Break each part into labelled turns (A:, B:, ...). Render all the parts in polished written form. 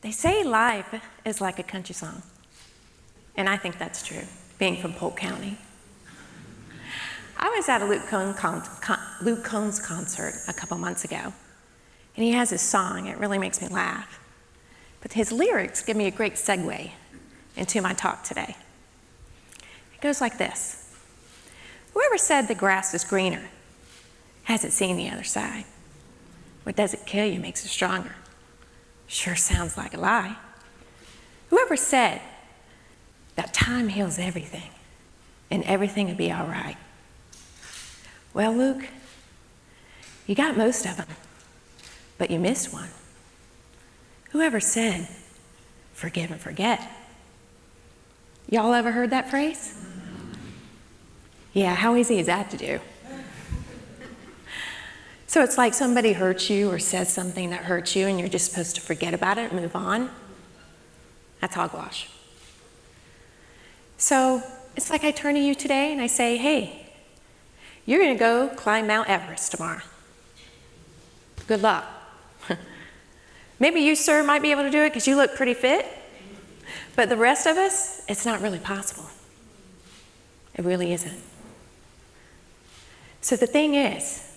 A: They say life is like a country song, and I think that's true, being from Polk County. I was at a Luke Combs concert a couple months ago, and he has this song. It really makes me laugh. But his lyrics give me a great segue into my talk today. It goes like this. Whoever said the grass is greener hasn't seen the other side. What doesn't kill you makes you stronger. Sure sounds like a lie. Whoever said that time heals everything and everything will be all right. Well, Luke, you got most of them, but you missed one. Whoever said, forgive and forget. Y'all ever heard that phrase? Yeah, how easy is that to do? So it's like somebody hurts you or says something that hurts you and you're just supposed to forget about it and move on. That's hogwash. So it's like I turn to you today and I say, hey, you're gonna go climb Mount Everest tomorrow. Good luck. Maybe you, sir, might be able to do it because you look pretty fit, but the rest of us, it's not really possible. It really isn't. So the thing is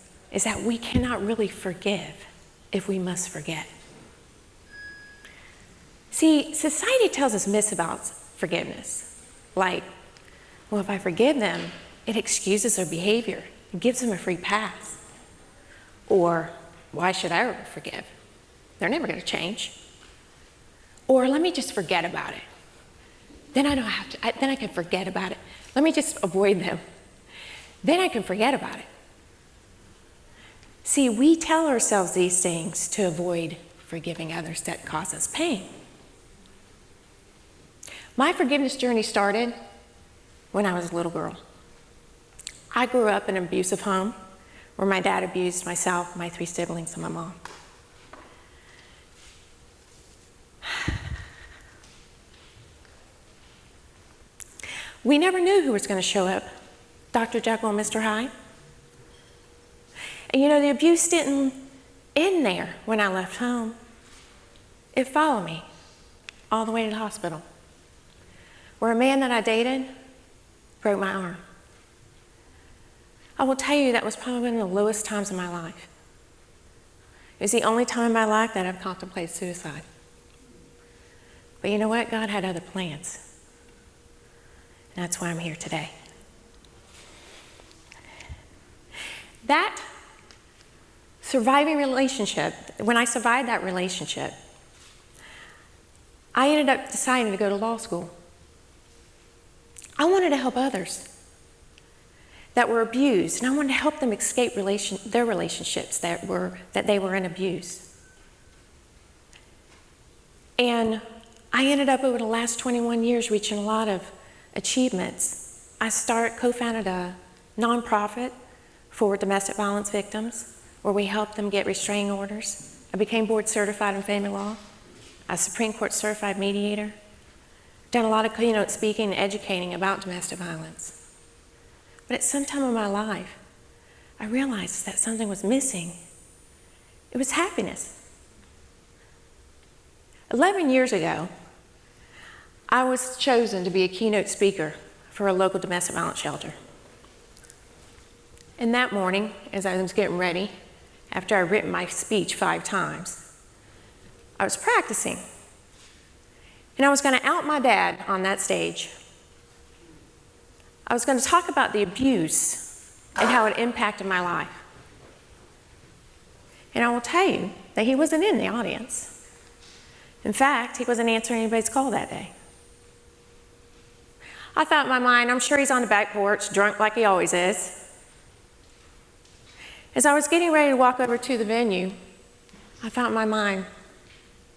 A: that we cannot really forgive if we must forget. See, society tells us myths about forgiveness. Like, well, if I forgive them, it excuses their behavior. It gives them a free pass. Or, why should I ever forgive? They're never going to change. Or, let me just forget about it. Then I don't have to, then I can forget about it. Let me just avoid them. Then I can forget about it. See, we tell ourselves these things to avoid forgiving others that cause us pain. My forgiveness journey started when I was a little girl. I grew up in an abusive home where my dad abused myself, my 3 siblings, and my mom. We never knew who was going to show up, Dr. Jekyll and Mr. Hyde. And you know, the abuse didn't end there when I left home. It followed me all the way to the hospital, where a man that I dated broke my arm. I will tell you that was probably one of the lowest times in my life. It was the only time in my life that I've contemplated suicide. But you know what? God had other plans. And that's why I'm here today. That surviving relationship, when I survived that relationship, I ended up deciding to go to law school. I wanted to help others that were abused, and I wanted to help them escape their relationships that they were in abuse. And I ended up over the last 21 years reaching a lot of achievements. I co-founded a nonprofit for domestic violence victims where we help them get restraining orders. I became board certified in family law, a Supreme Court certified mediator, done a lot of keynote speaking and educating about domestic violence. But at some time in my life, I realized that something was missing. It was happiness. 11 years ago, I was chosen to be a keynote speaker for a local domestic violence shelter. And that morning, as I was getting ready, after I'd written my speech 5 times, I was practicing. And I was going to out my dad on that stage. I was going to talk about the abuse and how it impacted my life. And I will tell you that he wasn't in the audience. In fact, he wasn't answering anybody's call that day. I thought in my mind, I'm sure he's on the back porch, drunk like he always is. As I was getting ready to walk over to the venue, I thought in my mind,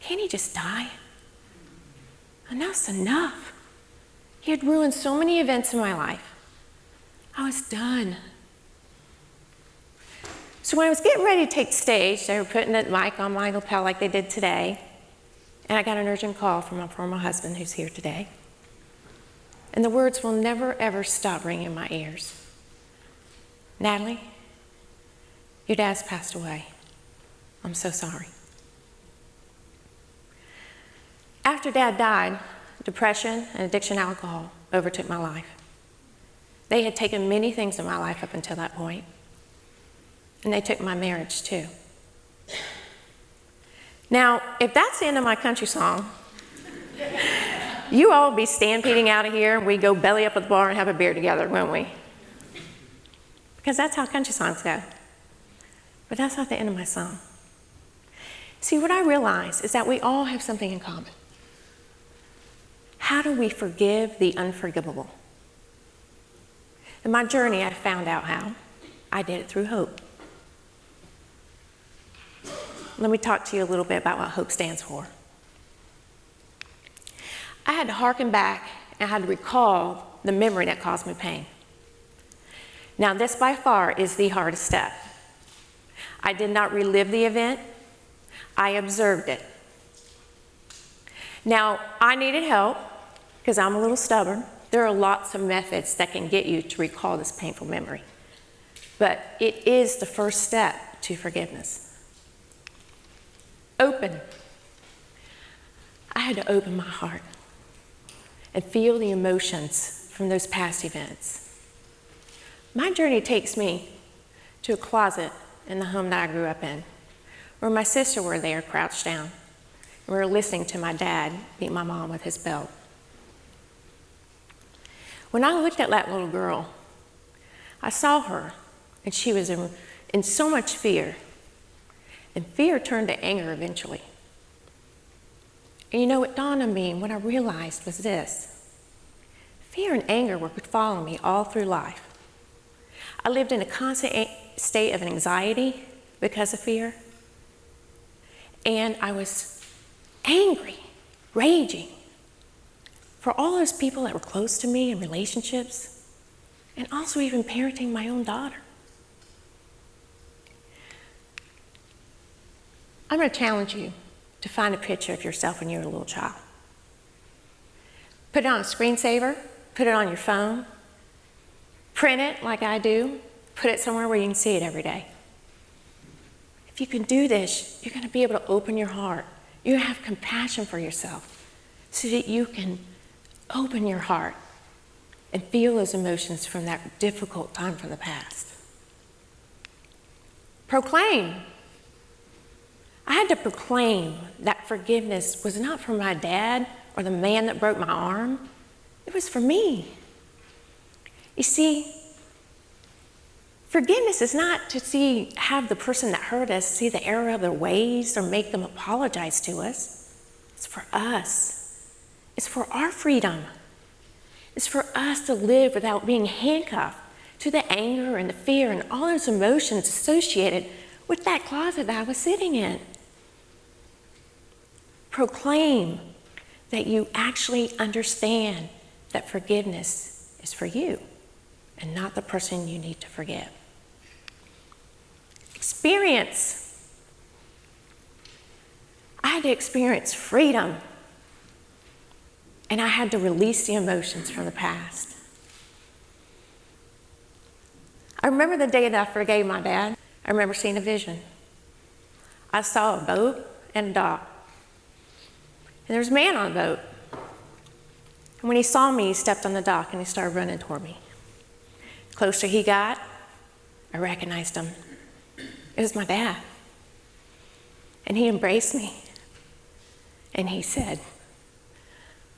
A: can't he just die? Enough's enough. He had ruined so many events in my life. I was done. So when I was getting ready to take the stage, they were putting the mic on my lapel like they did today, and I got an urgent call from my former husband who's here today. And the words will never, ever stop ringing in my ears. Natalie, your dad's passed away. I'm so sorry. After Dad died, depression and addiction to alcohol overtook my life. They had taken many things in my life up until that point, and they took my marriage too. Now, if that's the end of my country song, you all would be stampeding out of here, and we'd go belly up at the bar and have a beer together, wouldn't we? Because that's how country songs go. But that's not the end of my song. See, what I realize is that we all have something in common. How do we forgive the unforgivable? In my journey, I found out how. I did it through hope. Let me talk to you a little bit about what hope stands for. I had to hearken back and I had to recall the memory that caused me pain. Now, this by far is the hardest step. I did not relive the event. I observed it. Now, I needed help because I'm a little stubborn. There are lots of methods that can get you to recall this painful memory. But it is the first step to forgiveness. Open. I had to open my heart and feel the emotions from those past events. My journey takes me to a closet in the home that I grew up in, where my sister were there crouched down, and we were listening to my dad beat my mom with his belt. When I looked at that little girl, I saw her, and she was in so much fear, and fear turned to anger eventually. And you know, what dawned on me and what I realized was this: fear and anger would follow me all through life. I lived in a constant state of anxiety because of fear, and I was angry, raging for all those people that were close to me in relationships, and also even parenting my own daughter. I'm going to challenge you to find a picture of yourself when you were a little child. Put it on a screensaver, put it on your phone, print it like I do, put it somewhere where you can see it every day. If you can do this, you're going to be able to open your heart. You have compassion for yourself so that you can open your heart and feel those emotions from that difficult time from the past. Proclaim. I had to proclaim that forgiveness was not for my dad or the man that broke my arm. It was for me. You see, forgiveness is not to have the person that hurt us see the error of their ways or make them apologize to us. It's for us. It's for our freedom. It's for us to live without being handcuffed to the anger and the fear and all those emotions associated with that closet that I was sitting in. Proclaim that you actually understand that forgiveness is for you and not the person you need to forgive. Experience. I had to experience freedom, and I had to release the emotions from the past. I remember the day that I forgave my dad. I remember seeing a vision. I saw a boat and a dock. And there was a man on the boat. And when he saw me, he stepped on the dock and he started running toward me. The closer he got, I recognized him. It was my dad. And he embraced me. And he said,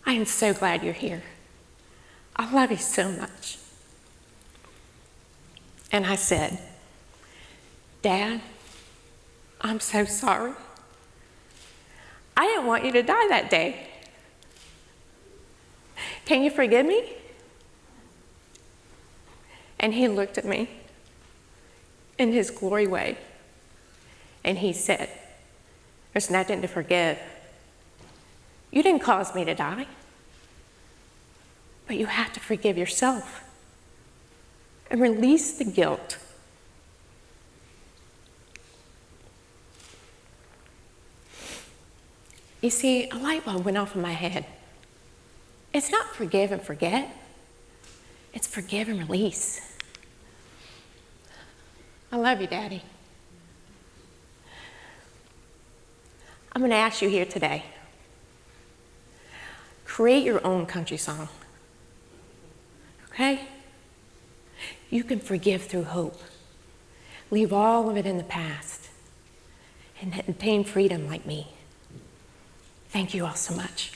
A: "I am so glad you're here. I love you so much." And I said, "Dad, I'm so sorry. I didn't want you to die that day. Can you forgive me?" And he looked at me in his glory way, and he said, "There's nothing to forgive. You didn't cause me to die, but you have to forgive yourself and release the guilt." You see, a light bulb went off in my head. It's not forgive and forget. It's forgive and release. I love you, Daddy. I'm going to ask you here today, Create your own country song. Okay? You can forgive through hope. Leave all of it in the past and attain freedom like me. Thank you all so much.